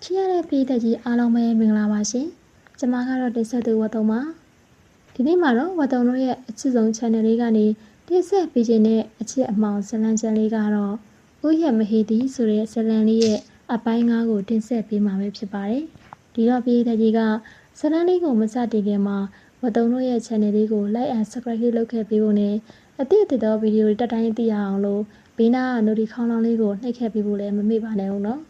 ချစ်ရတဲ့ပြည်သက်ကြီးအားလုံးပဲမင်္ဂလာပါရှင်။ကျွန်မကတော့တင်ဆက်သူဝတ်တုံပါ။ဒီနေ့မှာတော့ဝတ်တုံတို့ရဲ့အချစ်ဆုံး channel လေးကနေတင်ဆက်ပေးခြင်းနဲ့အချစ်အမှောင်ဇလံချန်လေးကတော့ဥယျာဉ်မဟေတီဆိုတဲ့ဇလံလေးရဲ့အပိုင်း၅ကိုတင်ဆက်ပေးမှာပဲဖြစ်ပါတယ်။ဒီတော့ပြည်သက်ကြီးကဇလံလေးကိုမစတင်ခင်မှာဝတ်တုံတို့ရဲ့ channel လေးကို like and subscribe လုပ်ခဲ့ပေးဖို့နဲ့အသစ်သောဗီဒီယိုတွေတက်တိုင်းသိရအောင်လို့ဘေးနားက notification ခေါင်းလောင်းလေးကိုနှိပ်ခဲ့ပေးဖို့လည်းမမေ့ပါနဲ့ဦးနော်။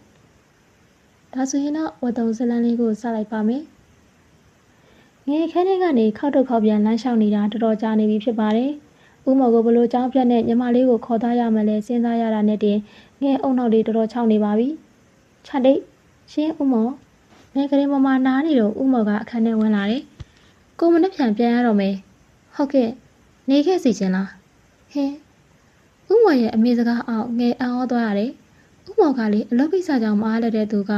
ဒါဆိုရင်တော့ဝတ်တုံဇလံလေးကိုစလိုက်ပါမယ်။ငယ်ခဲတဲ့ကနေခောက်တုတ်ခောက်ပြန်လမ်းလျှောက်နေတာတော်တော်ကြာနေပြီဖြစ်ပါတယ်။ဥမော်ကိုဘလို့ကြောင်းပြတ်နဲ့ညီမလေးကိုခေါ်သားရမယ်လဲစဉ်းစားရတာနဲ့တင်ငယ်အုံနောက်လေးတော်တော်ချောင်းနေပါပြီ။ခြတိတ်ရှင်ဥမော်ငယ်ကလေးမမနားနေတော့ဥမော်ကအခန်းထဲဝင်လာတယ်။ကိုမနှက်ပြန်ပြန်ရတော့မယ်။ဟုတ်ကဲ့နေခဲ့စီခြင်းလား။ဟင်းဥမော်ရဲ့အမေစကားအောင်ငယ်အံ့ဩသွားရတယ်။ဥမော်ကလေအလုပ်ကိစ္စကြောင့်မအားလက်တဲ့သူက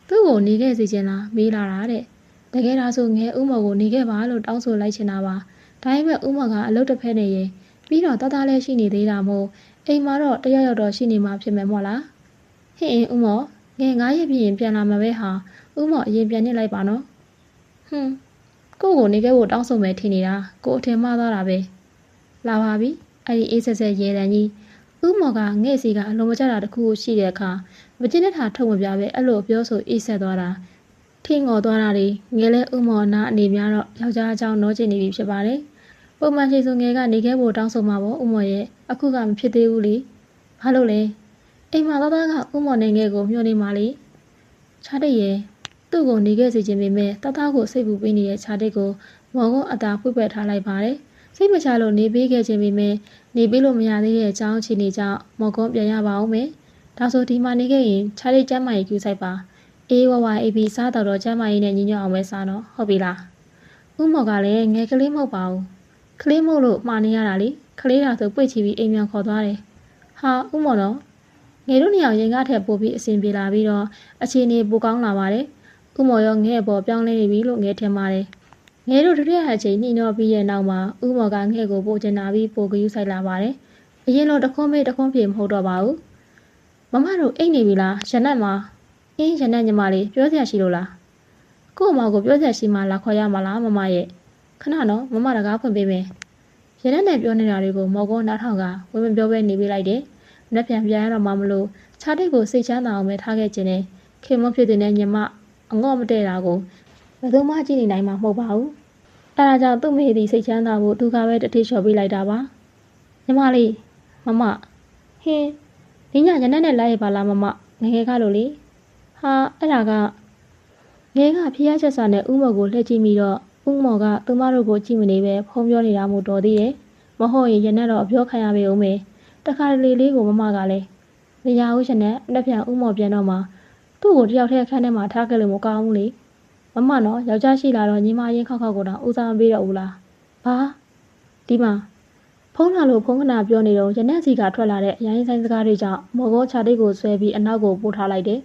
သူ့ကိုနေခဲ့စီခြင်းလားမေးလာတာတဲ့တကယ်ဒါဆိုငယ်ဥမော်ကိုနေခဲ့ပါလို့တောင်းဆိုလိုက်ချင်တာပါဒါပေမဲ့ဥမော်ကအလုပ်တစ်ဖက်နေရင်ပြီးတော့တသားလည်းရှိနေသေးတာမို့အိမ်မှာတော့တယောက်ယောက်တော့ရှိနေမှာဖြစ်မယ်မို့လားဟင်းဥမော်ငယ်9ရက်ပြည့်ရင်ပြန်လာမှာပဲဟာဥမော်အရင်ပြန်နေလိုက်ပါနော်ကိုကိုနေခဲ့ဖို့တောင်းဆိုမယ်ထင်နေတာကိုအထင်မှားသွားတာပဲလာပါပြီအဲ့ဒီအေးဆက်ဆက်ရဲတန်ကြီးဥမော်ကငဲ့စီကအလုံးမကျတာတခုရှိတဲ့အခါမကျင်းတဲ့ထာထုတ်မပြပဲအဲ့လိုပြောဆိုအေးဆက်သွားတာထင်းငေါ်သွားတာတွေငယ်လဲဥမော်နာအနေများတော့ယောက်ျားအကြောင်းနောကျင်နေပြီဖြစ်ပါတယ်ပုံမှန်ချိန်ဆိုငယ်ကနေခဲ့ဖို့တောင်းဆိုမှာပေါ့ဥမော်ရဲ့အခုကမဖြစ်သေးဘူးလေဘာလို့လဲအိမ်မှာသားသားကဥမော်နေငယ်ကိုမျှော်နေမှလေခြားတိတ်ရဲ့သူ့ကိုနေခဲ့စီခြင်းပေမဲ့သားသားကိုစိတ်ပူပေးနေတဲ့ခြားတိတ်ကိုမော်ကအသာဖွင့်ပယ်ထားလိုက်ပါတယ်စိတ်မချလို့နေပေးခဲ့ခြင်းပေမဲ့နေပေးလို့မရသေးတဲ့အကြောင်းအခြေအနေကြောင့်မော်ကုန်းပြန်ရပါအောင်မယ်ဒါဆိုဒီမှာနေခဲ့ရင်ခြားတိတ်ကျမ်းမာရေးကျူးဆိုင်ပါအေးဝဝအေးပြီးစားတော့ကျမ်းမာရေးနဲ့ညီညွတ်အောင်ပဲစားတော့ဟုတ်ပြီလားဥမော်ကလည်းငယ်ကလေးမဟုတ်ပါဘူးကလေးမို့လို့မှားနေရတာလေကလေးတာဆိုပွေ့ချပြီးအိမ်ပြန်ခေါ်သွားတယ်ဟာဥမော်တော့ငယ်တို့နှစ်ယောက်ရင်ကားထက်ပိုပြီးအဆင်ပြေလာပြီးတော့အခြေအနေပိုကောင်းလာပါတယ်ဥမော်ရောငယ်ပေါ်ပြောင်းလဲနေပြီလို့ငယ်ထင်ပါတယ်ငယ်တို့တတိယအချိန်နှိနှောပြီးရဲ့နောက်မှာဥမော်ကငယ်ကိုပို့ချင်တာပြီးပိုကယူဆိုင်လာပါတယ်အရင်လိုတခွန်းမေးတခွန်းပြေမဟုတ်တော့ပါဘူးမမတို့အိတ်နေပြီလားရနက်မှာအင်းရနက်ညီမလေးပြောစရာရှိလို့လားကို့အမကိုပြောစရာရှိမှလာခေါ်ရမှာလားမမရဲ့ခဏနော်မမတကားဖွင့်ပေးမယ်ရနက်နဲ့ပြောနေတာတွေကိုမော်ကုန်းနားထောင်ကဝင်မပြောပဲနေပေးလိုက်တယ်မနှက်ပြန်ပြန်ရတော့မှမလို့ခြားတိတ်ကိုစိတ်ချမ်းသာအောင်ပဲထားခဲ့ခြင်းနဲ့ခင်မဖြစ်တဲ့ညီမအငေါ့မတည့်တာကိုဘယ်သူမှကြည့်နေနိုင်မှာမဟုတ်ပါဘူးအဲဒါကြောင့်သူ့မေသည်စိတ်ချမ်းသာဖို့သူကပဲတတိလျှော်ပေးလိုက်တာပါညီမလေးမမဟင်းဒီညရနက်နဲ့လိုက်ရပါလားမမငယ်ငယ်ကလို့လေဟာအဲ့ဒါကငယ်ကဖျားချက်စာနဲ့ဥမော်ကိုလှည့်ကြည့်မိတော့ဥမော်ကသူမတို့ကိုကြည့်မနေပဲဖုံးပြောနေတာမို့တော်သေးတယ်မဟုတ်ရင်ရနက်တော့ပြောခံရပေဦးမယ်တခါလေလေးကိုမမကလည်းမရဘူးရှင်နဲ့လက်ပြန်ဥမော်ပြန်တော့မှသူ့ကိုတယောက်တည်းအခန်းထဲမှာထားခဲ့လို့မကောင်းဘူးလေမမနော်ယောက်ျားရှိလာတော့ညီမရင်းခောက်ခောက်ကိုတော့ဦးစားမပေးတော့ဘူးလားဘာဒီမှာဖုံးလာလို့ဖုံးခဏပြောနေတော့ရနက်စီကထွက်လာတဲ့အရင်ဆိုင်စကားတွေကြောင့်မော်ကုန်းခြာတိတ်ကိုဆွဲပြီးအနောက်ကိုပို့ထားလိုက်တယ်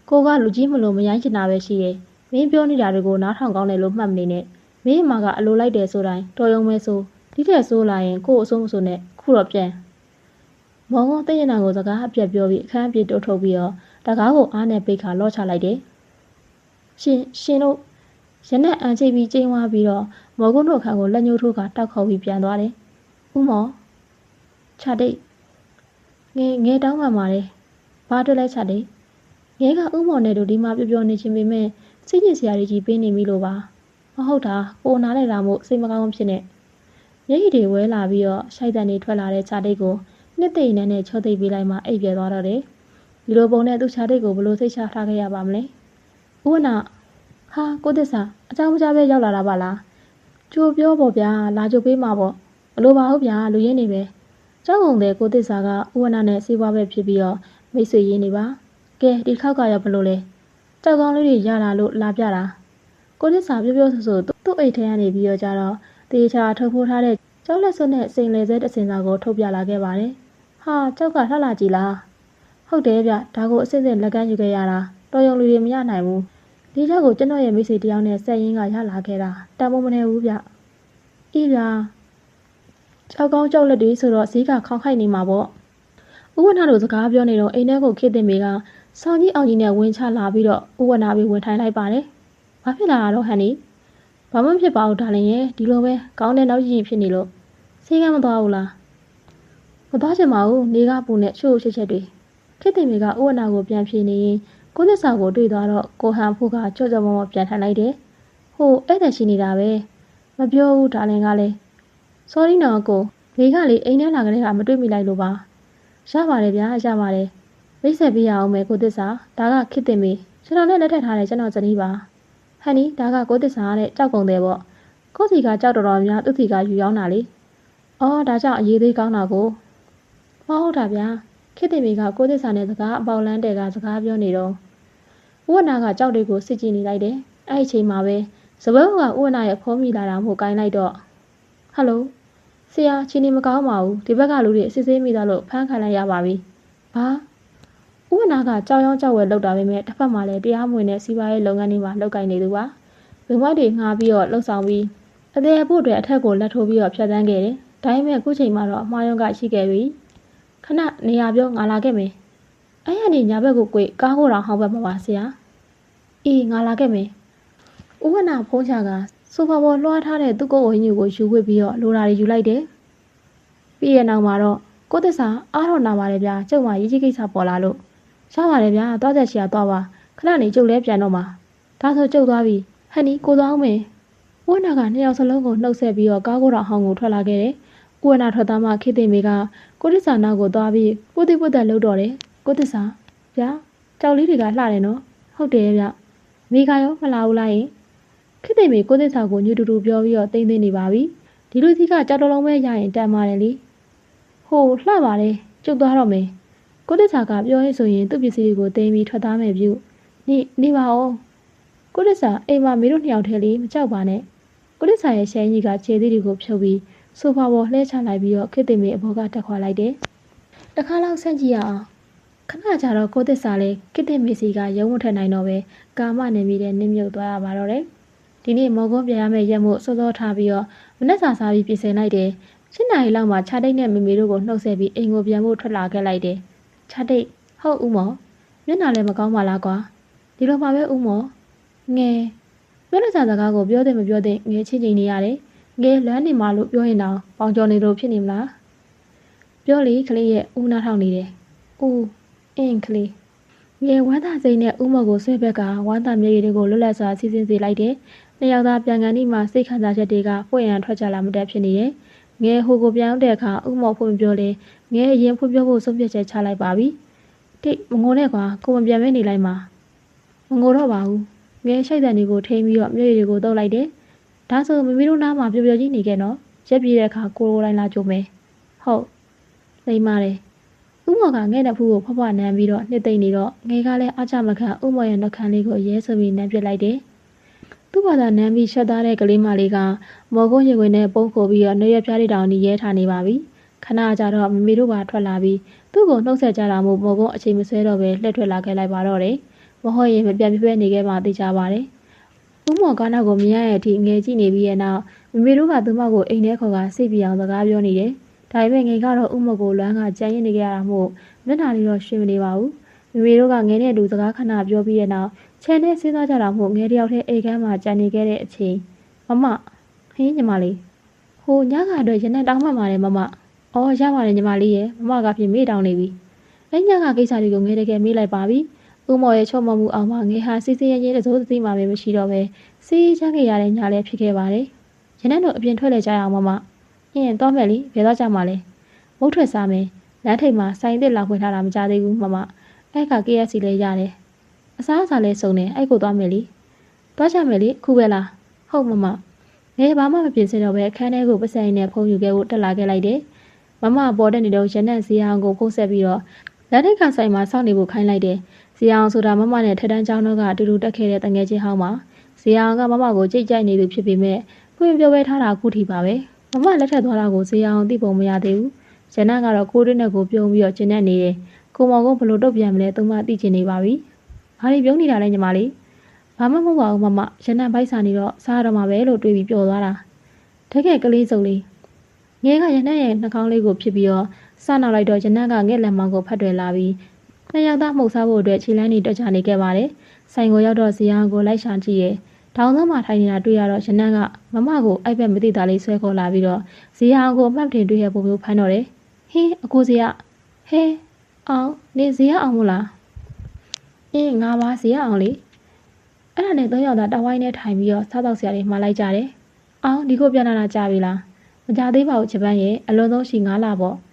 ကိုကလူကြီးမလို့မရိုင်းချင်တာပဲရှိရဲ့မင်းပြောနေတာတွေကိုနားထောင်ကောင်းတယ်လို့မှတ်မနေနဲ့မင်းအမကအလိုလိုက်တယ်ဆိုတိုင်းတော်ရုံပဲဆိုဒီထက်ဆိုးလာရင်ကို့အဆုံးမဆိုနဲ့ခုတော့ပြန်မောင်ကတည့်ရနာကိုစကားအပြတ်ပြောပြီးအခန်းအပြစ်တိုးထုတ်ပြီးတော့တကားကိုအားနဲ့ပိတ်ခါလော့ချလိုက်တယ်ရှင်တို့ရနက်အန်ချိတ်ပြီးကျင်းသွားပြီးတော့မော်ကုန်းတို့ခန်းကိုလက်ညှိုးထိုးကတောက်ခေါ်ပြီးပြန်သွားတယ်ဥမော်ခြာတိတ်ငယ်တောင်းမှပါတယ်ဘာတွေ့လဲခြာတိတ်ငယ်ကဥမော်နဲ့တို့ဒီမှာပြောနေချင်းပေမဲ့စိတ်ညစ်စရာတွေကြီးပေးနေပြီလို့ပါမဟုတ်တာကိုနားလဲလာမို့စိတ်မကောင်းဖြစ်နေမျက်ရည်တွေဝဲလာပြီးတော့ရှိုက်တန်တွေထွက်လာတဲ့ခြာတိတ်ကိုနှစ်သိမ့်နဲ့ချောသိပ်ပေးလိုက်မှအိပ်ပြဲသွားတော့တယ်ဒီလိုပုံနဲ့သူ့ခြာတိတ်ကိုဘလို့စိတ်ချထားခဲ့ရပါမလဲဥဝနာဟာကိုသစ္စာအကြောင်းမကြားပဲရောက်လာတာပါလားကြိုပြောပေါ့ဗျာလာကြိုပေးမှာပေါ့မလိုပါဘူးဗျာလူရင်းနေပဲကြောက်ကုန်တဲ့ကိုသစ္စာကဥဝနာနဲ့စီးပွားပဲဖြစ်ပြီးတော့မိတ်ဆွေရင်းနေပါကဲဒီခေါက်ကရဘလို့လဲကြောက်ကောင်းလေးတွေရလာလို့လာပြတာကိုသစ္စာပြောဆိုသူ့အိတ်ထဲကနေပြီးတော့ကြတော့တေချာထုတ်ဖိုးထားတဲ့ကြောက်လက်စွပ်နဲ့စိန်လေစဲတစင်စာကိုထုတ်ပြလာခဲ့ပါတယ်ဟာကြောက်ကလှလာကြည်လားဟုတ်တယ်ဗျဒါကိုအစစ်စစ်လက်ကမ်းယူခဲ့ရတာတော်ရုံလူတွေမရနိုင်ဘူးဒီချက်ကိုကျွန်တော်ရဲ့မိတ်ဆွေတယောက်နဲ့ဆက်ရင်းကရလာခဲ့တာတန်ဖိုးမနေဘူးဗျအေးဗျာကြောက်ကောင်းကြောက်လက်တွေဆိုတော့ဈေးကခေါင်းခိုက်နေမှာပေါ့ဥဝနာတို့စကားပြောနေတော့အိမ်ထဲကိုခေတ်တင်မေက ဆောင်းကြီးအောင်ကြီးနဲ့ဝင်ချလာပြီးတော့ဥဝနာပြီးဝင်ထိုင်လိုက်ပါတယ်။ဘာဖြစ်လာတာတော့ဟန်နီ။ဘာမှဖြစ်ပါဘူးဒါလည်းရဲ့ဒီလိုပဲကောင်းတဲ့နောက်ကြီးဖြစ်နေလို့ဆေးကမ်းမသွားဘူးလား။မသွားချင်ပါဘူးနေကပူနဲ့ချို့ချစ်ချက်တွေခေတ္တမေကဥဝနာကိုပြန်ဖြေနေရင်ကိုသစ္စာကိုတွေ့သွားတော့ကိုဟန်ဖို့ကကြော့ကြော့မောမောပြန်ထိုင်လိုက်တယ်။ဟိုအဲ့တဲ့ရှိနေတာပဲ။မပြောဘူးဒါလည်းကလည်း sorry နော်ကိုဘေးကလေအိမ်ထဲလာကြတဲ့ကမတွေ့မိလိုက်လို့ပါ။ရပါတယ်ဗျာရပါတယ်။မိတ်ဆက်ပေးရအောင်မယ်ကိုသစ္စာဒါကခေတ္တမေကျွန်တော်နဲ့လက်ထပ်ထားတဲ့ကျွန်တော်ဇနီးပါ။ဟန်နီဒါကကိုသစ္စာတဲ့ကြောက်ကုန်တယ်ပေါ့။ကိုစီကကြောက်တော်များသူ့စီကယူရောက်တာလေ။အော်ဒါကြောင့်အရေးသေးကောင်းတာကိုမဟုတ်တာဗျာ။ခေတ္တမေကကိုသစ္စာနဲ့စကားအပေါလန်းတဲ့ကစကားပြောနေတော့ဥဝနာကကြောက်တွေကိုစစ်ကြည့်နေလိုက်တယ်။အဲ့ဒီအချိန်မှာပဲစပွဲကဥဝနာရဲ့ဖုန်းမိလာတာမို့ကိုင်းလိုက်တော့ဟယ်လိုဆရာချင်းနေမကောင်းပါဘူးဒီဘက်ကလူတွေအစစ်ဆေးမိသားလို့ဖမ်းခံလိုက်ရပါပြီ။ဘာဥဝနာကကြောက်ရောင်းကြောက်ဝဲလောက်တာပဲမဲ့တစ်ဖက်မှာလည်းတရားမဝင်တဲ့စီးပွားရေးလုပ်ငန်းတွေမှာလုပ်ကိုင်နေသူပါ။ဘုံမိုက်တွေငှားပြီးတော့လှုပ်ဆောင်ပြီးအသေးအဖို့အတွက်အထက်ကိုလက်ထိုးပြီးတော့ဖြတ်သန်းခဲ့တယ်။ဒါပေမဲ့အခုချိန်မှာတော့အမှားယွင်းကရှိခဲ့ပြီ။ခဏနေရာပြောငါလာခဲ့မယ်။အဲ့ရနေညာဘက်ကိုကိုကားကိုတော့ဟောင်းဘက်မှာပါဆရာ။အေးငါလာခဲ့မယ်။ဥဝနာဖုံးချကဆိုဖာပေါ်လွှားထားတဲ့သူ့ကိုယ်ဝင်းညူကိုယူဝစ်ပြီးတော့လိုရာတွေယူလိုက်တယ်။ပြီးရနောက်မှာတော့ကိုသစ္စာအားတော့နာပါတယ်ဗျာကျုပ်မှရေးကြီးကိစ္စပေါ်လာလို့ရပါတယ်ဗျာသွားချက်ချီရသွားပါခဏနေကျုပ်လဲပြန်တော့မှာဒါဆိုကျုပ်သွားပြီဟန်နီကိုသွားအောင်မယ်။ဥဝနာကနှစ်ယောက်စလုံးကိုနှုတ်ဆက်ပြီးတော့ကားကိုတော့ဟောင်းကိုထွက်လာခဲ့တယ်။ဥဝနာထွက်သားမှခေတ္တမေကကိုသစ္စာနောက်ကိုသွားပြီးပုတိပုတ်တက်လှုပ်တော့တယ်။ကိုသစ္စာဗျာကြောက်လေးတွေကလှတယ်နော်ဟုတ်တယ်ဗျမိကရောမလာဘူးလားယင်ခေတ္တမေကိုသစ္စာကိုညူတူတူပြောပြီးတော့တိမ့်သိမ့်နေပါပြီဒီလူကြီးကကြောက်တလုံးပဲရရင်တန်ပါတယ်လေဟိုလှပါတယ်ကျုပ်သွားတော့မယ်ကိုသစ္စာကပြောရင်ဆိုရင်သူ့ပစ္စည်းတွေကိုသိမ်းပြီးထွက်သားမယ်ပြုနေပါဦးကိုသစ္စာအိမ်မှာမင်းတို့နှစ်ယောက်တည်းလေးမကြောက်ပါနဲ့ကိုသစ္စာရဲ့ရှမ်းကြီးကခြေသေးတွေကိုဖြုတ်ပြီးဆိုဖာပေါ်လှဲချလိုက်ပြီးတော့ခေတ္တမေအဘောကတက်ခွာလိုက်တယ်တခါလောက်ဆန့်ကြည့်ရအောင်ခဏကြာတော့ကိုသစ္စာလည်းခေတ္တမေစီကရုံးမထက်နိုင်တော့ပဲကာမနေမိတဲ့နင်းမြုပ်သွားရပါတော့တယ်ဒီနေ့မော်ကွန်းပြန်ရမယ့်ရက်မို့စောစောထားပြီးတော့မနက်စာစားပြီးပြင်ဆင်လိုက်တယ်7 နာရီလောက်မှခြားတိတ်နဲ့မေမေတို့ကိုနှုတ်ဆက်ပြီးအိမ်ကိုပြန်ဖို့ထွက်လာခဲ့လိုက်တယ်ခြားတိတ်ဟုတ်ဦးမော်မျက်နှာလည်းမကောင်းပါလားကွာဒီလိုမှပဲဦးမော်ငယ်မျက်နှာစာစကားကိုပြောတဲ့မပြောတဲ့ငယ်ချင်းချင်းနေရတယ်ငယ်လမ်းနေမှာလို့ပြောရင်တော့ပေါင်ကျော်နေလို့ဖြစ်နေမလားပြောလေကလေးရဲ့ဦးနားထောင်နေတယ်ဦးအင်းကလေးငယ်ဝမ်းသာစိတ်နဲ့ဦးမော်ကိုဆွဲဘက်ကဝမ်းသာမျက်ရည်တွေကိုလွတ်လပ်စွာစီးဆင်းစေလိုက်တယ်နှစ်ယောက်သားပြန်ကန်ဒီမှာစိတ်ခံစားချက်တွေကပွင့်ရန်ထွက်ကြလာမှတက်ဖြစ်နေတယ်ငယ်ဟိုကိုပြောင်းတဲ့အခါဦးမော်ဖွင့်ပြောလေငယ်ရင်ဖွင့်ပြောဖို့ဆုံးဖြတ်ချက်ချလိုက်ပါပြီတိတ်မငိုနဲ့ကွာကိုမပြန်မဲနေလိုက်မှာမငိုတော့ပါဘူးငယ်ရှိုက်တဲ့နေကိုထိန်းပြီးတော့မျက်ရည်တွေကိုတုပ်လိုက်တယ်ဒါဆိုမမီတို့နားမှာပျော်ပျော်ကြီးနေခဲ့နော်ရက်ပြေးတဲ့အခါကိုတိုင်းလာကြုံမယ်ဟုတ်လိမ့်ပါတယ်ဦးမော်ကငဲ့တဲ့ဖူးကိုဖွားဖွားနမ်းပြီးတော့နှစ်သိမ့်နေတော့ငယ်ကလည်းအားချမခံဦးမော်ရဲ့နှုတ်ခမ်းလေးကိုရဲဆိုပြီးနမ်းပစ်လိုက်တယ်သူ့ဘာသာနမ်းပြီးရှက်သားတဲ့ကလေးမလေးကမော်ကုန်းရင်ဝင်နဲ့ပုံခိုပြီးတော့နှရွက်ပြားလေးတောင်ကြီးရဲထားနေပါပြီခဏကြာတော့မမေတို့ပါထွက်လာပြီးသူ့ကိုနှုတ်ဆက်ကြတာမို့မော်ကုန်းအချိန်မဆွဲတော့ပဲလှည့်ထွက်လာခဲ့လိုက်ပါတော့တယ်မဟုတ်ရင်မပြန်ပြဲနေခဲ့မှသိကြပါတယ်ဦးမော်ကနောက်ကိုမြင်ရတဲ့အထိငယ်ကြည့်နေပြီးရဲ့နောက်မမေတို့ကသူမကိုအိမ်ထဲခေါ်ကစိတ်ပြေအောင်စကားပြောနေတယ်ဒါပေမဲ့ငယ်ကတော့ဦးမော်ကိုလွမ်းကကြံရင်းနေကြရတာမို့မျက်နှာလေးတော့ရွှင်မနေပါဘူးမမေတို့ကငယ်နဲ့အတူစကားခဏပြောပြီးတဲ့နောက်ချန်နဲ့စဉ်းစားကြတာမို့ငယ်တယောက်တည်းအိမ်ကမ်းမှာကြံနေခဲ့တဲ့အချိန်မဟင်းညီမလေးဟိုညကအတွက်ရနက်တောင်းမှတ်ပါတယ်မအော်ရပါတယ်ညီမလေးရဲ့မကပြင်မေ့တောင်းနေပြီအဲ့ညကကိစ္စတွေကိုငယ်တကယ်မေ့လိုက်ပါပြီဦးမော်ရဲ့ချော့မော်မှုအောင်မှငယ်ဟာစီစီရဲရဲတစိုးသတိမှပဲမရှိတော့ပဲစီးချမ်းခဲ့ရတဲ့ညလည်းဖြစ်ခဲ့ပါတယ်ရနက်တို့အပြင်ထွက်လေကြရအောင်ဟင်းသွားမယ်လေဘယ်တော့ကြမှာလဲမုတ်ထွက်စားမယ်လမ်းထိပ်မှာဆိုင်သစ်လောက်ဖွင့်ထားတာမကြသေးဘူးအဲ့က KFC လဲရတယ်အစားအစာလဲစုံတယ်အဲ့ကိုသွားမယ်လေသွားကြမယ်လေအခုပဲလားဟုတ်ငယ်ဘာမှမပြင်စင်တော့ပဲအခန်းထဲကိုပစံရည်နဲ့ဖုံးယူခဲ့ဖို့တက်လာခဲ့လိုက်တယ်ပေါ်တဲ့နေတော့ရနက်ဇီအောင်ကိုဖုတ်ဆက်ပြီးတော့လက်ထိပ်ကဆိုင်မှာစောင့်နေဖို့ခိုင်းလိုက်တယ်ဇီအောင်ဆိုတာနဲ့ထက်တန်းကျောင်းတော့ကအတူတူတက်ခဲ့တဲ့တငယ်ချင်းဟောင်းမှာဇီအောင်ကကိုကြိတ်ကြိုက်နေသူဖြစ်ပေမဲ့ဖွင့်ပြောပဲထားတာခုထိပါပဲလက်ထက်သွားတာကိုဇီအောင်သိပုံမရသေးဘူးရနက်ကတော့ကိုတွင်းနဲ့ကိုပြုံးပြီးတော့ကျဉ်နေတယ်ကိုမောင်ကဘလို့တုတ်ပြန်မလဲသူမသိချင်နေပါပြီဘာတွေပြုံးနေတာလဲညီမလေးဘာမှမဟုတ်ပါဘူးရနက်ဘိုက်စာနေတော့စားရတော့မှာပဲလို့တွေးပြီးပျော်သွားတာတကယ်ကလေးစုံလေးငယ်ကရနက်ရဲ့နှာခေါင်းလေးကိုဖြစ်ပြီးတော့စနောက်လိုက်တော့ရနက်ကငဲ့လက်မောင်းကိုဖတ်တွယ်လာပြီး နှစ်ယောက်သားမှုတ်စားဖို့အတွက်ခြေလမ်းတွေတက်ချနေခဲ့ပါတယ်။ဆိုင်ကိုရောက်တော့ဇီယာကိုလိုက်ရှာကြည့်ရဲ့။ထောင်ဆုံးမှာထိုင်နေတာတွေ့ရတော့ရနန်းကမမကိုအိုက်ဘက်မသိတာလေးဆွဲခေါ်လာပြီးတော့ဇီယာကိုအမှတ်တင်တွေ့ရပုံမျိုးဖမ်းတော့တယ်။ဟင်းအကိုဇီယာဟဲအောင်နေဇီယာအောင်မလား။ငါပါဇီယာအောင်လေ။အဲ့ဒါနဲ့သုံးယောက်သားတဝိုင်းနဲ့ထိုင်ပြီးတော့စားတော့ဆရာတွေမှာလိုက်ကြတယ်။အောင်ဒီကိုပြန်လာတာကြာပြီလား။မကြသေးပါဘူးဂျပန်ရဲ့အလွန်ဆုံးရှိ9လပေါ့။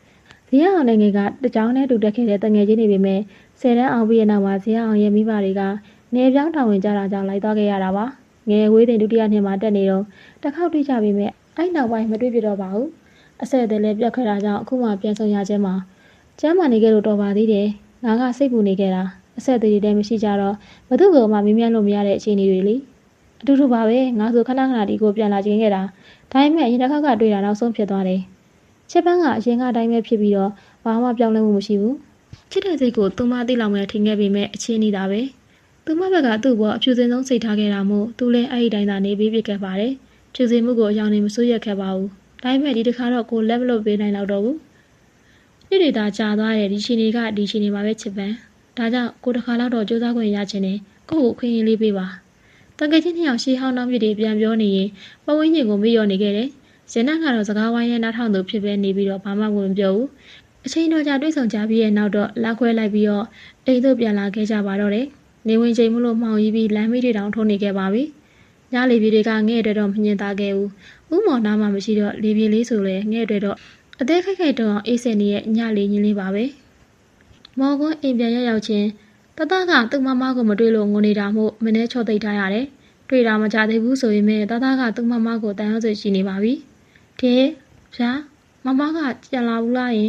ဇီယာအောင်နိုင်ငံကတကြောင်နဲ့တူတက်ခဲ့တဲ့တငယ်ချင်းတွေပေမဲ့10တန်းအောင်ပြီးရနောက်မှာဇီယာအောင်ရဲ့မိဘတွေကနေပြောင်းထောင်ဝင်ကြတာကြောင့်လိုက်သွားခဲ့ရတာပါငယ်ဝေးတဲ့ဒုတိယနှစ်မှာတက်နေတော့တစ်ခေါက်တွေ့ကြပေမဲ့အဲ့နောက်ပိုင်းမတွေ့ပြတော့ပါဘူးအဆက်အသွယ်လည်းပြတ်ခဲ့တာကြောင့်အခုမှပြန်ဆုံရခြင်းမှာကျမ်းမာနေခဲ့လို့တော်ပါသေးတယ်ငါကစိတ်ပူနေခဲ့တာအဆက်အသွယ်တွေလည်းမရှိကြတော့ဘသူ့ကိုမှမင်းမြတ်လို့မရတဲ့အခြေအနေတွေလေအတူတူပါပဲငါဆိုခဏခဏဒီကိုပြန်လာခြင်းခဲ့တာဒါပေမဲ့အရင်တစ်ခေါက်ကတွေ့တာနောက်ဆုံးဖြစ်သွားတယ်ချစ်ပန်းကအရင်ကအတိုင်းပဲဖြစ်ပြီးတော့ဘာမှပြောင်းလဲမှုမရှိဘူးချစ်တဲ့စိတ်ကိုသူမသိလောက်မှထင်ခဲ့ပေမဲ့အချင်းနေတာပဲသူမဘက်ကသူ့ဘောအဖြူစင်ဆုံးစိတ်ထားခဲ့တာမို့သူလည်းအဲ့ဒီတိုင်းသာနေပြီးပြခဲ့ပါတယ်ဖြူစင်မှုကိုအယောင်နေမစိုးရက်ခဲ့ပါဘူးဒါပေမဲ့ဒီတစ်ခါတော့ကိုလက်မလို့ပေးနိုင်တော့ဘူးနေ့တွေသာကြာသွားတဲ့ဒီရှင်တွေကဒီရှင်တွေမှာပဲချစ်ပန်းဒါကြောင့်ကိုတစ်ခါတော့ကြိုးစားခွင့်ရချင်တယ်ကိုကိုခွင့်ရလေးပေးပါတန်ကချင်းနှစ်ယောက်ရှေးဟောင်းနောက်မြစ်တွေပြန်ပြောနေရင်ပဝင်းညင်ကိုမေ့လျော့နေခဲ့တယ်ရနက်ကတော့စကားဝိုင်းနဲ့နားထောင်သူဖြစ်ပဲနေပြီးတော့ဘာမှမပြောဘူးအချိန်တော်ကြာတွေ့ဆုံကြပြီးရဲ့နောက်တော့လက်ခွဲလိုက်ပြီးတော့အိမ်သို့ပြန်လာခဲ့ကြပါတော့တယ်နေဝင်ချိန်မလို့မှောင်ရီပြီးလမ်းမေးတွေတောင်ထုံးနေခဲ့ပါပြီညလေပြေတွေကငဲ့တဲ့တော့မညင်သားခဲ့ဘူးဥမော်နားမှမရှိတော့လေပြေလေးဆိုလဲငဲ့တဲ့တော့အသေးခိုက်ခိုက်တော့အေးစင်နေရဲ့ညလေးညင်းလေးပါပဲမော်ကွန်းအိမ်ပြန်ရောက်ချင်းတတကသူ့မမကိုမတွေ့လို့ငိုနေတာမို့မနှဲချော့သိပ်ထားရတယ်တွေ့တာမကြသေးဘူးဆိုရင်မဲ့တတကသူ့မမကိုတန်ရုံးဆွေရှိနေပါပြီကဲဗျာမမကကြံလာဘူးလားယင်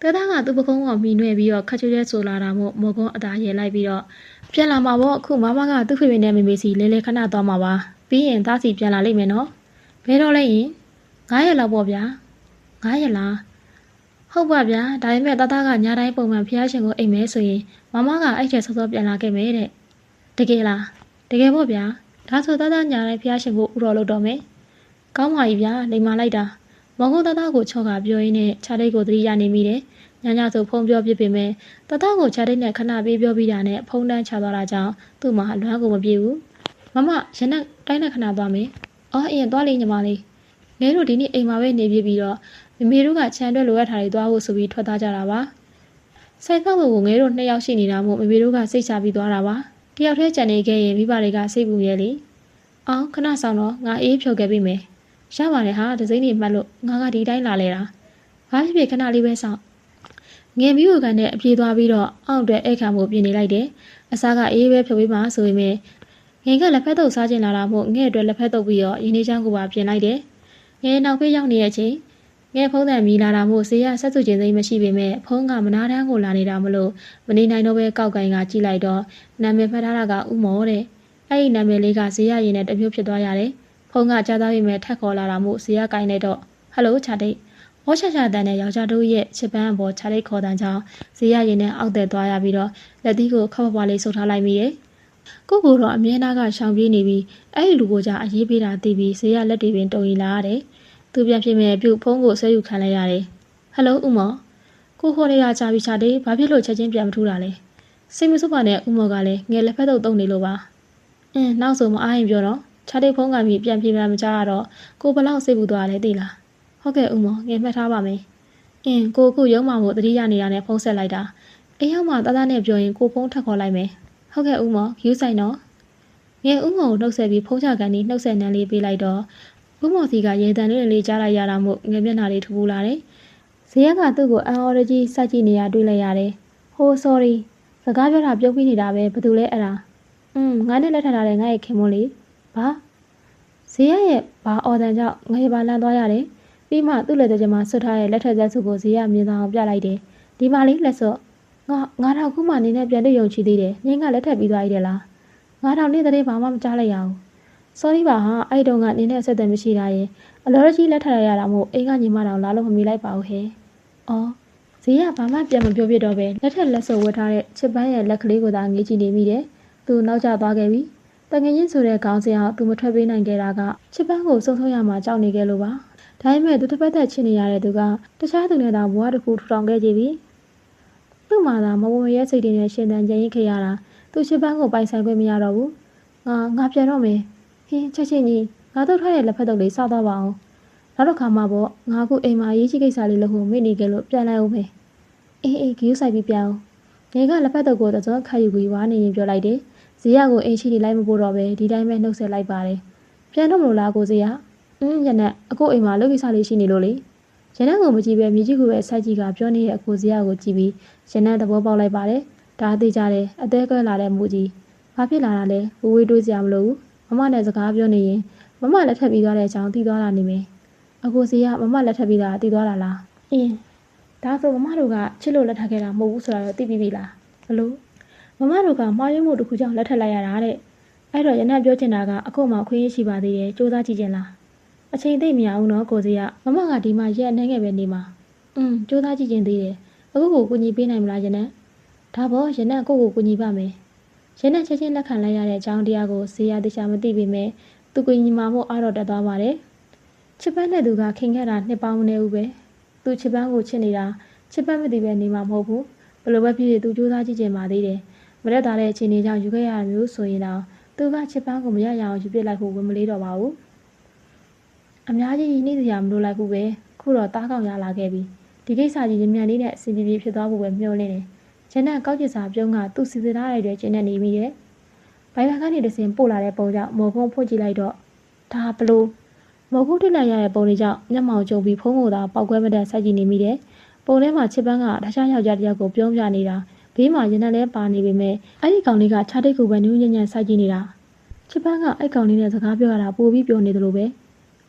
တတကသူ့ပကုံးကိုမိနွယ်ပြီးတော့ခက်ချွဲဆိုလာတာမို့မော်ကွန်းအသာရဲလိုက်ပြီးတော့ပြန်လာမှာပေါ့အခုမမကသူ့ဖေဖေနဲ့မေမေစီလဲလဲခဏသွားမှာပါပြီးရင်သားစီပြန်လာလိမ့်မယ်နော်ဘယ်တော့လဲရင်9ရက်လောက်ပေါ့ဗျာ9ရက်လားဟုတ်ပါဗျာဒါပေမဲ့တတကညာတိုင်းပုံမှန်ဖျားရှင်ကိုအိမ်မဲဆိုရင်မမကအဲ့ထက်စောစောပြန်လာခဲ့မယ်တဲ့တကယ်လားတကယ်ပေါ့ဗျာဒါဆိုတတညာတိုင်းဖျားရှင်ကိုဥတော်လုပ်တော့မယ်ကောင်းပါပြီဗျာလိမ်မာလိုက်တာမောင်ကုန်းတတကိုချော့ကပြောရင်းနဲ့ခြားတိတ်ကိုသတိရနေမိတယ်ညညဆိုဖုံးပြောပြပေမဲ့တတကိုခြားတိတ်နဲ့ခဏပေးပြောပြီးတာနဲ့ဖုံးတန်းချသွားတာကြောင့်သူ့မှာအလွမ်းကိုမပြေဘူးမမရနက်တိုင်းနဲ့ခဏသွားမယ်အော်အရင်သွားလေညီမလေးငယ်တို့ဒီနေ့အိမ်မှာပဲနေပြပြီးတော့မမေတို့ကခြံအတွက်လိုအပ်တာတွေသွားဖို့ဆိုပြီးထွက်သားကြတာပါဆိုင်ကောက်ကိုငယ်တို့2ယောက်ရှိနေတာမို့မမေတို့ကစိတ်ချပြီးသွားတာပါတယောက်တည်းကြံနေခဲ့ရင်မိဘတွေကစိတ်ပူရဲလေအောင်ခဏဆောင်တော့ငါအေးဖြုတ်ခဲ့ပြီမယ်ရပါတယ်ဟာဒစိမ့်နေမှတ်လို့ငါကဒီတိုင်းလာလဲတာဘာဖြစ်ဖြစ်ခဏလေးပဲဆောင်ငယ်မျိုးကန်နဲ့အပြေးသွားပြီးတော့အောင့်အတွက်အိတ်ခံမှုပြင်နေလိုက်တယ်အစားကအေးပဲဖြုတ်ပေးမှဆိုပေမဲ့ငယ်ကလက်ဖက်တုပ်စားကျင်လာတာမို့ငဲ့အတွက်လက်ဖက်တုပ်ပြီးတော့ရင်းနှီးချမ်းကိုပါပြင်လိုက်တယ်ငယ်နောက်ဖေးရောက်နေတဲ့အချိန်ငဲ့ဖုံးတန်မီလာတာမို့ဈေးရဆက်စုခြင်းသိမ်းမရှိပေမဲ့ဖုံးကမနာတန်းကိုလာနေတာမလို့မနေနိုင်တော့ပဲကောက်ကိုင်ကကြည့်လိုက်တော့နာမည်ဖတ်ထားတာကဥမောတဲ့အဲ့ဒီနာမည်လေးကဈေးရရင်နဲ့တမျိုးဖြစ်သွားရတယ်ဖုံးကကြားသားပေမဲ့ထက်ခေါ်လာတာမို့ဈေးရကိုင်နေတော့ဟယ်လိုချာတိတ်ဟောချာချာတန်တဲ့ယောက်ျားတို့ရဲ့ချစ်ပန်းအပေါ်ချာတိတ်ခေါ်တန်ကြောင်းဈေးရရင်နဲ့အောက်တဲ့သွားရပြီးတော့လက်သီးကိုခပ်ပွားလေးဆုပ်ထားလိုက်မိရဲ့ကိုတော့အမြဲတမ်းကရှောင်ပြေးနေပြီးအဲ့ဒီလူကိုကြအရေးပေးတာသိပြီးဈေးရလက်တွေပင်တုံရီလာရတယ်သူပြန်ဖြစ်မဲ့ပြုတ်ဖုံးကိုဆွဲယူခံလိုက်ရတယ်ဟယ်လိုဥမော်ကိုခေါ်နေတာကြာပြီချာတိတ်ဘာဖြစ်လို့ချက်ချင်းပြန်မထူးတာလဲစိတ်မဆုပ်ပါနဲ့ဥမော်ကလည်းငယ်လက်ဖက်တုပ်တုံနေလို့ပါနောက်ဆိုမအားရင်ပြောတော့ချာတိတ်ဖုံးကပြီးပြန်ပြေးမှမကြတော့ကိုဘလောက်စိတ်ပူသွားလဲသိလားဟုတ်ကဲ့ဥမော်ငယ်မှတ်ထားပါမယ်ကိုအခုရုံးမှမို့တတိယနေတာနဲ့ဖုံးဆက်လိုက်တာအိမ်ရောက်မှတသားနဲ့ပြောရင်ကိုဖုံးထက်ခေါ်လိုက်မယ်ဟုတ်ကဲ့ဦးမော်ယူဆိုင်တော့ငယ်ဦးမော်ကိုနှုတ်ဆက်ပြီးဖုံးချကန်ပြီးနှုတ်ဆက်နန်းလေးပေးလိုက်တော့ဦးမော်စီကရေတံလေးကြားလိုက်ရတာမို့ငယ်မျက်နှာလေးထူပူလာတယ်ဇေယျကသူ့ကိုအန်အော်ရကြီးစိုက်ကြည့်နေရတွေ့လိုက်ရတယ်ဟို sorry စကားပြောတာပြုတ်ပြီးနေတာပဲဘာလို့လဲအဲ့ဒါငါနဲ့လက်ထပ်ထားတဲ့ငါရဲ့ခင်မွန်းလေးဘာဇေယျရဲ့ဘာအော်တန်ကြောင့်ငါရပါလန့်သွားရတယ်ပြီးမှသူ့လက်ထဲမှာဆွတ်ထားတဲ့လက်ထက်သက်စုကိုဇေယျမြင်သာအောင်ပြလိုက်တယ်ဒီမလေးလက်စော့ငါတော့ခုမှနေနဲ့ပြန်တွေ့ရုံချီသေးတယ်။ငင်းကလက်ထပ်ပြီးသွားပြီတဲ့လား။ငါတော့နေ့တည်းဘာမှမကြားလိုက်ရဘူး။ sorry ပါဟာအဲ့တုန်းကနေနဲ့ဆက်သွယ်မရှိတာရင်အလော်ကြီးလက်ထပ်ရတာမို့အိမ်ကညီမတော်လာလို့မမီလိုက်ပါဘူးဟဲ့။အော်ဈေးကဘာမှပြန်မပြောပြတော့ပဲလက်ထက်လက်စုပ်ဝတ်ထားတဲ့ချစ်ပန်းရဲ့လက်ကလေးကိုသာငေးကြည့်နေမိတယ်။သူနောက်ကျသွားခဲ့ပြီ။တငယ်ချင်းဆိုတဲ့ခေါင်းစဉ်အောင်သူမထွက်ပေးနိုင်ခဲ့တာကချစ်ပန်းကိုစုံဆုံးရမှာကြောက်နေခဲ့လို့ပါ။ဒါပေမဲ့သူတစ်ဖက်သက်ချစ်နေရတဲ့သူကတခြားသူနဲ့သာဘဝတစ်ခုထူထောင်ခဲ့ကြပြီ။ သူ့မှာသာမဝင်ရဲစိတ်တွေနဲ့ရှင်သန်ကြရင်ခဲ့ရတာသူချစ်ပန်းကိုပိုင်ဆိုင်ခွင့်မရတော့ဘူးငါပြန်တော့မယ်ဟင်းချက်ချင်းကြီးငါတို့ထားတဲ့လက်ဖက်တုပ်လေးစားသွားပါအောင်နောက်တစ်ခါမှပေါ့ငါအခုအိမ်မှာရေးချိကိစ္စလေးလို့ဟိုမိနေကြလို့ပြန်လိုက်အောင်မယ်အေးဂီယူဆိုင်ပြီးပြန်အောင်ငယ်ကလက်ဖက်တုပ်ကိုတစုံခတ်ယူပြီးဝါနေရင်ပြောလိုက်တယ်ဇေယျကိုအိမ်ရှိနေလိုက်မပို့တော့ပဲဒီတိုင်းပဲနှုတ်ဆက်လိုက်ပါတယ်ပြန်တော့မလို့လားကိုဇေယျရနက်အခုအိမ်မှာလုပ်ကိစ္စလေးရှိနေလို့လေရနက်ကိုမကြည့်ပဲမြေကြီးကိုပဲဆိုက်ကြီးကပြောနေတဲ့အကိုဇေယျကိုကြည့်ပြီးရနက်သဘောပေါက်လိုက်ပါတယ်ဒါသိကြတယ်အသေးကွဲလာတဲ့မူကြီးဘာဖြစ်လာတာလဲဝေးတွေးစရာမလိုဘူးမမနဲ့စကားပြောနေရင်မမလက်ထပ်ပြီးသွားတဲ့အကြောင်းသိသွားတာနေမယ်အကိုဇေယျမမလက်ထပ်ပြီးတာသိသွားတာလားဒါဆိုမမတို့ကချစ်လို့လက်ထပ်ခဲ့တာမဟုတ်ဘူးဆိုတာတော့သိပြီးပြီလားဘလို့မမတို့ကမှားယွင်းမှုတစ်ခုကြောင့်လက်ထပ်လိုက်ရတာတဲ့အဲ့တော့ရနက်ပြောချင်တာကအခုမှခွင့်ရရှိပါသေးတယ်စူးစမ်းကြည့်ချင်လားအချိန်သိမရအောင်နော်ကိုဇေယျမမကဒီမှာရက်နှဲငယ်ပဲနေမှာစူးစမ်းကြည့်ချင်သေးတယ်အခုကိုကူညီပေးနိုင်မလားရနက်ဒါပေါ့ရနက်ကိုကူညီပါမယ်ရနက်ချက်ချင်းလက်ခံလိုက်ရတဲ့အကြောင်းတရားကိုဇေယျတခြားမသိပေမဲ့သူကူညီမှာမို့အားတော့တက်သွားပါတယ်ချစ်ပန်းတဲ့သူကခင်ခဲ့တာနှစ်ပေါင်းမနေဘူးပဲသူချစ်ပန်းကိုချစ်နေတာချစ်ပန်းမသိပဲနေမှာမဟုတ်ဘူးဘလို့ပဲဖြစ်ဖြစ်သူစူးစမ်းကြည့်ချင်ပါသေးတယ်မရက်သားတဲ့အခြေအနေကြောင့်ယူခဲ့ရမျိုးဆိုရင်တော့သူကချစ်ပန်းကိုမရရအောင်ယူပစ်လိုက်ဖို့ဝင်မလေးတော့ပါဘူးအများကြီးနှိမ့်စရာမလိုလိုက်ဘူးပဲခုတော့တားကောင်ရလာခဲ့ပြီဒီကိစ္စကြီးညံ့ညံ့လေးနဲ့အစီအပြေဖြစ်သွားဖို့ပဲမျှော်လင့်တယ်ကျန်တဲ့ကောက်ကျစ်စာပြုံးကသူ့စီစဉ်ထားတဲ့တွေကျင်းနေနေပြီရဲ့ဘိုင်ဘာကနေတစင်ပို့လာတဲ့ပုံကြောင့်မော်ဖုံးဖွင့်ကြည့်လိုက်တော့ဒါဘလို့မော်ဖုံးထိလိုက်ရတဲ့ပုံလေးကြောင့်မျက်မှောင်ကျုံပြီးဖုံးကိုသာပောက်ကွဲမတဲ့ဆက်ကြည့်နေမိတယ်ပုံထဲမှာချစ်ပန်းကတခြားယောက်ျားတစ်ယောက်ကိုပြုံးပြနေတာဘေးမှာရနက်လဲပါနေပေမဲ့အဲ့ဒီကောင်လေးကခြားတိတ်ကိုပဲနူးညံ့ညံ့စိုက်ကြည့်နေတာချစ်ပန်းကအဲ့ကောင်လေးနဲ့စကားပြောရတာပိုပြီးပြောနေတယ်လို့ပဲ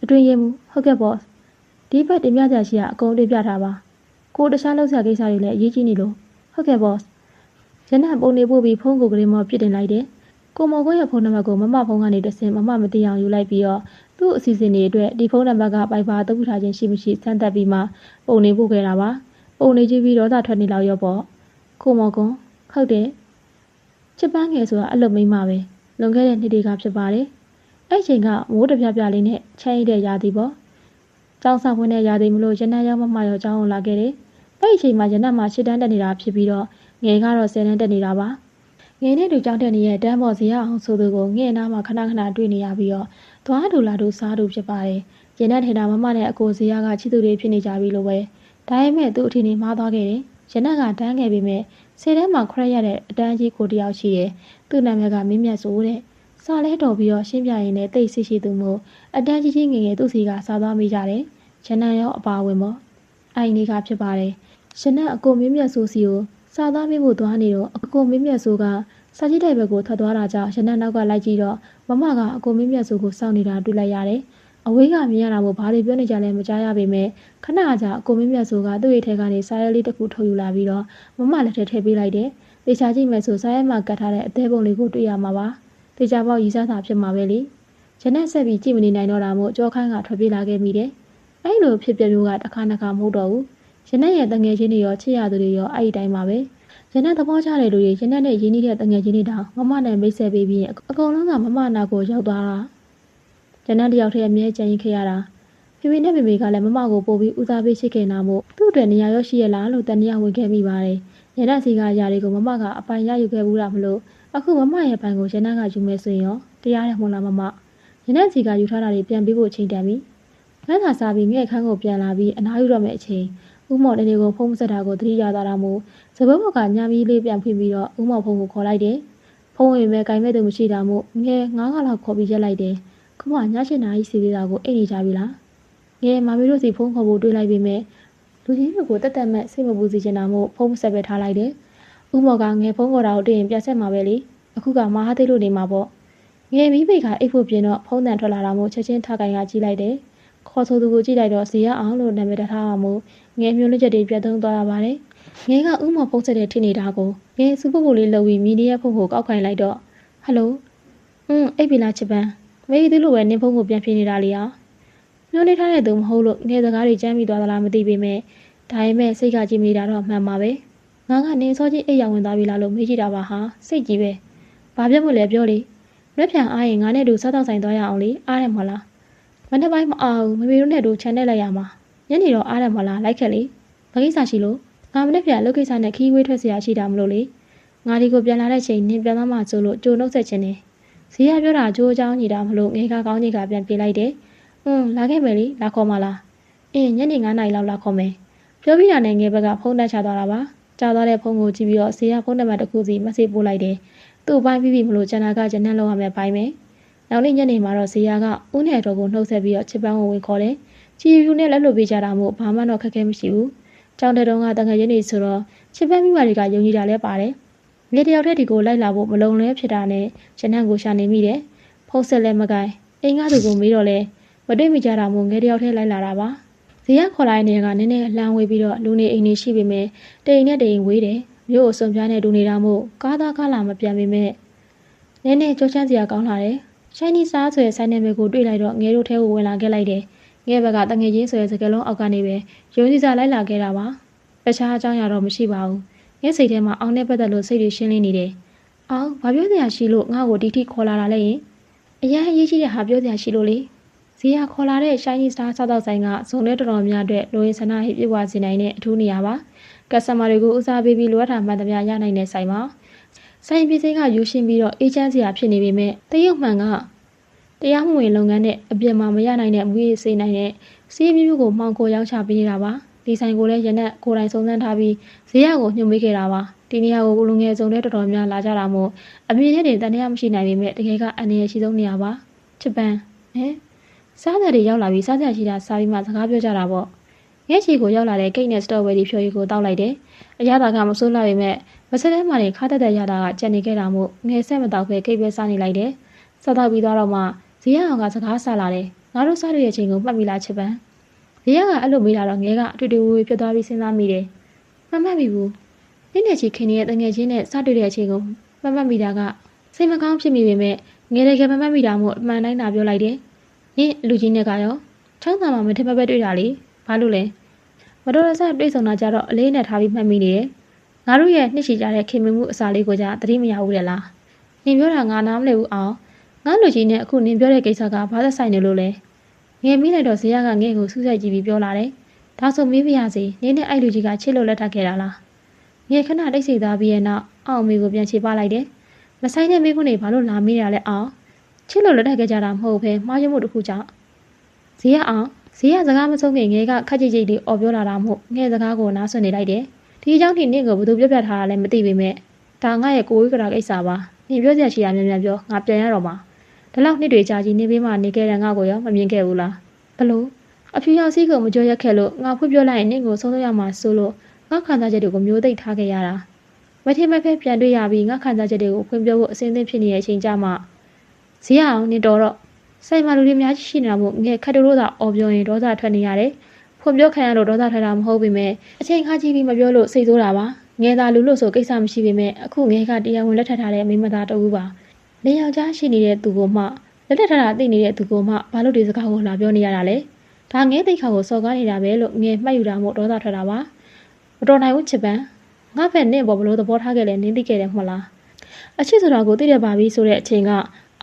အတွင်ရင်မူဟုတ်ကဲ့ဘော့ဒီဘက်တင်ပြကြရှိရအကုန်တင်ပြထားပါကိုတခြားလောက်ဆရာကိစ္စတွေလည်းအရေးကြီးနေလို့ဟုတ်ကဲ့ဘော့ရနက်ပုံနေပို့ပြီးဖုန်းကိုကလေးမော်ပြစ်တင်လိုက်တယ်ကိုမော်ကိုရဲ့ဖုန်းနံပါတ်ကိုမမဖုန်းကနေတဆင်မမသိအောင်ယူလိုက်ပြီးတော့သူ့အစီအစဉ်တွေအတွက်ဒီဖုန်းနံပါတ်ကပိုက်ပါသုံးထားခြင်းရှိမရှိစမ်းသပ်ပြီးမှပုံနေပို့ခဲ့တာပါပုံနေကြည့်ပြီးဒေါသထွက်နေလောက်ရောပေါ့ကိုမော်ကွန်ဟုတ်တယ်ချစ်ပန်းငယ်ဆိုတာအလုပ်မိမပဲလွန်ခဲ့တဲ့နှစ်တွေကဖြစ်ပါတယ်အဲ့ချိန်ကမိုးတပြပြလေးနဲ့ချမ်းရတဲ့ရာသီပေါ့ကျောင်းဆောင်ဝင်တဲ့ရာသီမလို့ရနက်ရောက်မရောကျောင်းအောင်လာခဲ့တယ်အဲ့ချိန်မှာရနက်မှာ8တန်းတက်နေတာဖြစ်ပြီးတော့ငယ်ကတော့10တန်းတက်နေတာပါငယ်နဲ့တူကျောင်းတက်နေတဲ့တန်းပေါ်ဇေယျအောင်ဆိုသူကိုငဲ့နားမှာခဏခဏတွေ့နေရပြီးတော့သွားတူလာတူစားတူဖြစ်ပါတယ်ရနက်ထေတာမမနဲ့အကိုဇေယျကချစ်သူတွေဖြစ်နေကြပြီလို့ပဲဒါပေမဲ့သူ့အထင်ကြီးမှားသွားခဲ့တယ်ရနက်ကတန်းငယ်ပေမဲ့10တန်းမှာခရက်ရတဲ့အတန်းကြီးကိုတယောက်ရှိတယ်သူ့နာမည်ကမင်းမြတ်ဆိုတဲ့စာလဲတော်ပြီးတော့ရှင်းပြရင်လည်းတိတ်ဆိတ်ရှိသူမို့အတန်းကြီးကြီးငယ်ငယ်သူ့စီကစားသွားမိကြတယ်ရနက်ရောအပါဝင်ပေါ့အဲ့ဒီနေ့ကဖြစ်ပါတယ်ရနက်အကိုမင်းမြတ်ဆိုစီကိုစားသားမိဖို့သွားနေတော့အကိုမင်းမြတ်ဆိုကစာကြည့်တဲ့ဘက်ကိုထွက်သွားတာကြောင့်ရနက်နောက်ကလိုက်ကြည့်တော့မမကအကိုမင်းမြတ်ဆိုကိုစောင့်နေတာတွေ့လိုက်ရတယ်အဝေးကမြင်ရတာမို့ဘာတွေပြောနေကြလဲမကြားရပေမဲ့ခဏကြာအကိုမင်းမြတ်ဆိုကသူ့ရဲ့ထဲကနေစာရဲလေးတစ်ခုထုတ်ယူလာပြီးတော့မမလက်ထဲထည့်ပေးလိုက်တယ်တေချာကြည့်မယ်ဆိုစာရဲမှာကတ်ထားတဲ့အသေးပုံလေးကိုတွေ့ရမှာပါတေချာပေါက်ရည်စားတာဖြစ်မှာပဲလေရနက်ဆက်ပြီးကြည့်မနေနိုင်တော့တာမို့ကြောခိုင်းကထွက်ပြေးလာခဲ့မိတယ်အဲ့လိုဖြစ်ပြမျိုးကတစ်ခါတစ်ခါမဟုတ်တော့ဘူးရနက်ရဲ့တငယ်ချင်းတွေရောချစ်ရသူတွေရောအဲ့ဒီတိုင်းပါပဲရနက်သဘောကျတဲ့လူတွေရနက်နဲ့ရင်းနှီးတဲ့တငယ်ချင်းတွေတောင်မမနဲ့မိတ်ဆက်ပေးပြီးအကုန်လုံးကမမနာကိုရောက်သွားတာရနက်တယောက်တည်းအမြဲကြံရင်ခဲ့ရတာဖေဖေနဲ့မေမေကလည်းမမကိုပို့ပြီးဦးစားပေးချစ်ခင်တာမို့သူ့အတွက်နေရာရောရှိရလားလို့တန်တရားဝင်ခဲ့မိပါတယ်ရနက်စီကအရာတွေကိုမမကအပိုင်ရယူခဲ့ဘူးလားမလို့အခုမမရဲ့ပိုင်ကိုရနက်ကယူမယ်ဆိုရင်ရောတရားတယ်မဟုတ်လားမမရနက်စီကယူထားတာတွေပြန်ပေးဖို့ချိန်တန်ပြီငန်းသာစားပြီးငဲ့ခန်းကိုပြန်လာပြီးအနားယူတော့မယ့်အချိန်ဦးမော်နေကိုဖုန်းဆက်တာကိုသတိရသွားတာမို့စပုံးဘကညာမီးလေးပြန်ဖွင့်ပြီးတော့ဦးမော်ဖုန်းကိုခေါ်လိုက်တယ်ဖုန်းဝင်မဲ့ဂိုင်မဲ့သူမရှိတာမို့ငဲ9ခါလောက်ခေါ်ပြီးရက်လိုက်တယ်ခုမှည7 နာရီစီသေးတာကိုအိတ်နေကြပြီလားငဲမမီတို့စီဖုန်းခေါ်ဖို့တွေးလိုက်ပေမဲ့လူကြီးတွေကိုတက်တက်မဲ့စိတ်မပူစေချင်တာမို့ဖုန်းဆက်ပဲထားလိုက်တယ်ဦးမော်ကငဲဖုန်းခေါ်တာကိုတွေ့ရင်ပြန်ဆက်မှာပဲလေအခုကမဟာသေးလို့နေမှာပေါ့ငဲမီးပိတ်ကအိတ်ဖို့ပြင်တော့ဖုန်းတန်ထွက်လာတာမို့ချက်ချင်းထကိုင်ကကြည့်လိုက်တယ်ခေါ်ဆိုသူကိုကြည့်လိုက်တော့ဇေယျအောင်လို့နာမည်တထားအောင်မို့ငဲမျိုးလက်ချက်တွေပြတ်သုံးသွားရပါတယ်ငဲကဥမော်ဖုန်းဆက်တဲ့ထင်နေတာကိုငဲစူပုတ်ပုတ်လေးလှုပ်ပြီးမီဒီရဲ့ဖုန်းကိုကောက်ခိုင်းလိုက်တော့ဟယ်လိုအိပ်ပြီလားချစ်ပန်းမေးသေးလို့ပဲနင်းဖုန်းကိုပြန်ဖြေနေတာလေဟာမျိုးလေးထားတဲ့သူမဟုတ်လို့ငဲစကားတွေကြမ်းပြီးသွားသလားမသိပေမဲ့ဒါပေမဲ့စိတ်ကကြည့်မိတာတော့မှန်ပါပဲငါကနေစောချင်းအိပ်ရောက်ဝင်သွားပြီလားလို့မေးကြည့်တာပါဟာစိတ်ကြီးပဲဘာပြတ်မို့လဲပြောလေလက်ဖြံအားရင်ငါနဲ့တူစားတော့ဆိုင်သွားရအောင်လေအားတယ်မဟုတ်လားမနေ့ပိုင်းမအောင်မမေတို့နဲ့တူခြံနဲ့လိုက်ရမှာညနေတော့အားတယ်မလားလိုက်ခဲ့လေဘာကိစ္စရှိလို့ ငါမနေ့ပြန်လုတ်ကိစ္စနဲ့ခီးဝေးထွက်เสียရှိတာမလို့လေငါဒီကိုပြန်လာတဲ့ချိန်နင်ပြန်သွားမှဆိုလို့ကြိုနှုတ်ဆက်ခြင်းနေဇီးရပြောတာကြိုးအကြောင်းညီတာမလို့ငေကကောင်းကြီးကပြန်ပြေးလိုက်တယ်လာခဲ့မယ်လေလာခေါ်မလားညနေ9 နာရီလောက်လာခေါ်မယ်ပြောပြီးတာနဲ့ငေဘက်ကဖုန်းတက်ချသွားတာပါကြာသွားတဲ့ဖုန်းကိုကြည့်ပြီးတော့ဇီးရဖုန်းနံပါတ်တစ်ခုစီမဆေးပို့လိုက်တယ်သူ့ဘိုင်းပြီးပြီမလို့ကျန်တာကဂျန်နဲ့လောက်ရမယ်ဘိုင်းမယ်နောက်နေ့ညနေမှာတော့ဇီးရကဦးနယ်တော်ကိုနှုတ်ဆက်ပြီးတော့ချစ်ပန်းကိုဝင်ခေါ်တယ်ချီဖြူနဲ့လက်လွတ်ပေးကြတာမို့ဘာမှတော့ခက်ခဲမရှိဘူးကြောင်တဲ့တုန်းကတန်ခါရင်းနေဆိုတော့ချစ်ပန်းမိမာတွေကယုံကြည်တာလည်းပါတယ်ငယ်တယောက်တည်းဒီကိုလိုက်လာဖို့မလုံလဲဖြစ်တာနဲ့ဂျန်နဲ့ကိုရှာနေမိတယ်ဖုန်းဆက်လည်းမကိုင်အိမ်ကသူကိုမေးတော့လဲမတွေ့မိကြတာမို့ငယ်တယောက်တည်းလိုက်လာတာပါဇီးရခေါ်လိုက်တဲ့နေရာကနည်းနည်းလှမ်းဝေးပြီးတော့လူနေအိမ်နေရှိပေမဲ့တိမ်နဲ့တိမ်ဝေးတယ်မြို့အစွန်ပြားနဲ့ဒူနေတာမို့ကားသားကားလာမပြန်ပေမဲ့နည်းနည်းကြောချမ်းစရာကောင်းလာတယ်ရှိုင်းနီစားဆိုတဲ့ဆိုင်နယ်မျိုးကိုတွေ့လိုက်တော့ငယ်တို့ထဲကိုဝင်လာခဲ့လိုက်တယ်ငယ်ဘက်ကတငယ်ချင်းဆိုတဲ့စကားလုံးအောက်ကနေပဲယုံကြည်စာလိုက်လာခဲ့တာပါတခြားအကြောင်းရတော့မရှိပါဘူးငယ်စိတ်ထဲမှာအောင်နဲ့ပတ်သက်လို့စိတ်တွေရှင်းလင်းနေတယ်အောင်ဘာပြောစရာရှိလို့ငါ့ကိုဒီထိခေါ်လာတာလဲရင်အရင်အရေးကြီးတဲ့ဟာပြောစရာရှိလို့လေဇီးရခေါ်လာတဲ့ရှိုင်းနီစားစားတော့ဆိုင်ကဇုံနဲ့တော်တော်များအတွက်လိုရင်းဆန္ဒဟိပြည့်ဝစေနိုင်တဲ့အထူးနေရာပါကက်စတမာတွေကိုဦးစားပေးပြီးလိုအပ်တာမှန်သမျှရနိုင်တဲ့ဆိုင်ပါဆိုင်ပြည်စည်းကယူရှင်းပြီးတော့အေးချမ်းစရာဖြစ်နေပေမဲ့တရုတ်မှန်ကတရားမဝင်လုပ်ငန်းနဲ့အပြစ်မှမရနိုင်တဲ့မူရည်စေနိုင်တဲ့စီးမျိုးကိုမှောင်ခိုရောက်ချပေးနေတာပါဒီဆိုင်ကိုလည်းရနက်ကိုယ်တိုင်စုံစမ်းထားပြီးဇေယျကိုညှို့မိခဲ့တာပါဒီနေရာကိုလူငယ်စုံတဲ့တော်တော်များလာကြတာမို့အမြင်နဲ့တန်တရားမရှိနိုင်ပေမဲ့တကယ်ကအန္တရာယ်ရှိဆုံးနေရာပါချစ်ပန်းစားတဲ့တွေရောက်လာပြီးစားကြရှိတာစားပြီးမှစကားပြောကြတာပေါ့ငဲ့ချီကိုရောက်လာတဲ့ကိတ်နဲ့စတော့ဝယ်ဒီဖြိုးရီကိုတောက်လိုက်တယ်အရသာကမဆိုးလာပေမဲ့မစတဲ့မှနေခါတက်တဲ့ရတာကကြံနေခဲ့တာမို့ငယ်ဆက်မတော့ပဲကိတ်ပဲစားနေလိုက်တယ်စားတော့ပြီးတော့မှဇီးရအောင်ကစကားဆလာတယ်ငါတို့စားရတဲ့အချိန်ကိုမှတ်မိလားချစ်ပန်းဇီးရကအဲ့လိုမေးလာတော့ငယ်ကအတူတူဝေဖြစ်သွားပြီးစဉ်းစားမိတယ်မမှတ်မိဘူးနေ့နဲ့ချီခင်ရဲ့တငယ်ချင်းနဲ့စတွေ့တဲ့အချိန်ကိုမမှတ်မိတာကစိတ်မကောင်းဖြစ်မိပေမဲ့ငယ်တကယ်မမှတ်မိတာမို့အမှန်တိုင်းသာပြောလိုက်တယ်နင်လူကြီးနဲ့ကရောချောင်းသာမှာမထင်မပဲတွေ့တာလေဘာလို့လဲမတော်တဆတွေ့ဆုံတာကြတော့အလေးနဲ့ထားပြီးမှတ်မိနေတယ်ငါတို့ရဲ့နှစ်ချီကြတဲ့ခင်မင်မှုအစာလေးကိုကြသတိမရဘူးလေလားနင်ပြောတာငါနားမလည်ဘူးအောင်ငါလူကြီးနဲ့အခုနင်ပြောတဲ့ကိစ္စကဘာသက်ဆိုင်နေလို့လဲငယ်မိလိုက်တော့ဇေယျကငယ်ကိုစူးစိုက်ကြည့်ပြီးပြောလာတယ်ဒါဆိုမေးပြရစီနင်နဲ့အဲ့လူကြီးကချစ်လို့လက်ထပ်ခဲ့တာလားငယ်ခဏတိတ်ဆိတ်သွားပြီးရဲ့နောက်အောင်မေကိုပြန်ချေပလိုက်တယ်မဆိုင်တဲ့မိခွန်းတွေဘာလို့လာမေးရလဲအောင်ချစ်လို့လက်ထပ်ခဲ့ကြတာမဟုတ်ဘဲမှားယွင်းမှုတစ်ခုကြောင့်ဇေယျအောင်ဇေယျစကားမဆုံးခင်ငယ်ကခက်ကြိတ်ကြိတ်လေးအော်ပြောလာတာမို့ငယ်စကားကိုနားဆွနေလိုက်တယ်ဒီအကြောင်းထိနင့်ကိုဘယ်သူပြပြထားတာလဲမသိပေမဲ့ဒါငါရဲ့ကိုဝေးကရာကိစ္စပါနင်ပြောစရာရှိတာများများပြောငါပြန်ရတော့မှာဒါလောက်နှစ်တွေကြာကြီးနေပေးမှနေခဲ့တဲ့ငါကိုရောမမြင်ခဲ့ဘူးလားဘလို့အဖြူရောင်စီးကိုမကြောက်ရက်ခဲ့လို့ငါဖွင့်ပြောလိုက်ရင်နင့်ကိုဆုံးဆုံးရမှာဆိုလို့ငါခံစားချက်တွေကိုမျိုးသိပ်ထားခဲ့ရတာမထင်မဖက်ပြန်တွေ့ရပြီးငါခံစားချက်တွေကိုဖွင့်ပြောဖို့အစင်းသင်းဖြစ်နေတဲ့အချိန်ကြမှာဇေယျအောင်နေတော့ဆိုင်မှာလူတွေများရှိနေတာမို့ငယ်ခက်တိုးသာအော်ပြောရင်ဒေါသထွက်နေရတယ်ဖွင့်ပြောခံရလို့ဒေါသထွက်တာမဟုတ်ပေမဲ့အချိန်ခါကြီးပြီးမပြောလို့စိတ်ဆိုးတာပါငယ်သာလူလို့ဆိုကိစ္စမရှိပေမဲ့အခုငယ်ကတရားဝင်လက်ထပ်ထားတဲ့မိမသားတူပါနေယောက်ျားရှိနေတဲ့သူကိုမှလက်ထပ်ထားတာသိနေတဲ့သူကိုမှဘာလို့ဒီစကားကိုလာပြောနေရတာလဲဒါငယ်သိခါကိုစော်ကားနေတာပဲလို့ငယ်မှတ်ယူတာမို့ဒေါသထွက်တာပါမတော်နိုင်ဘူးချစ်ပန်းငါဖက်နင့်ဘောဘလို့သဘောထားခဲ့လဲနင်းသိခဲ့တယ်မဟုတ်လားအချစ်ဆိုတာကိုသိရပါပြီဆိုတဲ့အချိန်က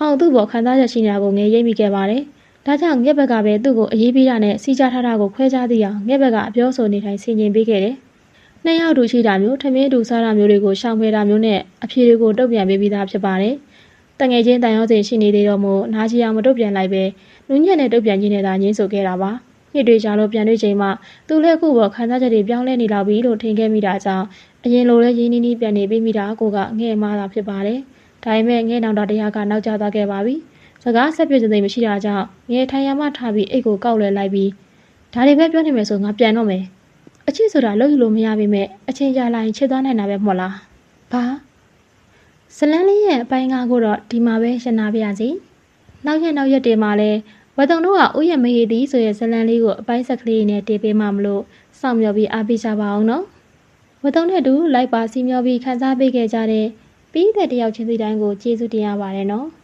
အောင်သူ့ဘောခံစားချက်ရှိနေတာကိုငယ်ရိပ်မိခဲ့ပါတယ်ဒါကြောင့်ငှက်ဘက်ကပဲသူ့ကိုအေးပေးတာနဲ့စီချထားတာကိုခွဲခြားသိအောင်ငှက်ဘက်ကအပြောဆိုနေတိုင်းဆင်ခြင်ပေးခဲ့တယ်နှစ်ယောက်တူရှိတာမျိုးထမင်းတူစားတာမျိုးတွေကိုရှောင်ဖယ်တာမျိုးနဲ့အဖြေတွေကိုတုတ်ပြန်ပေးပြီးသားဖြစ်ပါတယ်တငယ်ချင်းတန်ရောစင်ရှိနေသေးတော့မို့နားချီအောင်မတုတ်ပြန်လိုက်ပဲနူးညံ့တဲ့တုတ်ပြန်ခြင်းနဲ့သာငင်းဆိုခဲ့တာပါနှစ်တွေကြာလို့ပြန်တွေ့ချိန်မှသူလည်းအခုပေါ်ခံစားချက်တွေပြောင်းလဲနေလောက်ပြီလို့ထင်ခဲ့မိတာကြောင့်အရင်လိုလဲရင်းနှီးနှီးပြန်နေပြီးမိတာကိုကငဲ့မာတာဖြစ်ပါတယ်ဒါပေမဲ့ငဲ့နောင်တာတရားကနောက်ကျသွားခဲ့ပါပြီစကားဆက်ပြခြင်းသိမရှိတာကြောင့်ငဲ့ထိုင်ရမှထားပြီးအိတ်ကိုကောက်လဲလိုက်ပြီးဒါတွေပဲပြောနေမယ်ဆိုငါပြန်တော့မယ်အချစ်ဆိုတာလုံးယူလို့မရပေမဲ့အချင်းကြာလာရင်ချစ်သွားနိုင်တာပဲမဟုတ်လားဘာဇလန်းလေးရဲ့အပိုင်းကားကိုတော့ဒီမှာပဲရှင်းနာပြရစီနောက်ရက်တွေမှာလဲဝတုံတို့ကဥယျာဉ်မဟေသည်ဆိုရဲ့ဇလန်းလေးကိုအပိုင်းဆက်ကလေးနဲ့တေးပေးမှမလို့စောင့်မျှော်ပြီးအားပေးကြပါအောင်နော်ဝတုံနဲ့တူလိုက်ပါစီမျှော်ပြီးခန်းစားပေးခဲ့ကြတဲ့ပြီးတဲ့တယောက်ချင်းစီတိုင်းကိုကျေးဇူးတင်ရပါတယ်နော်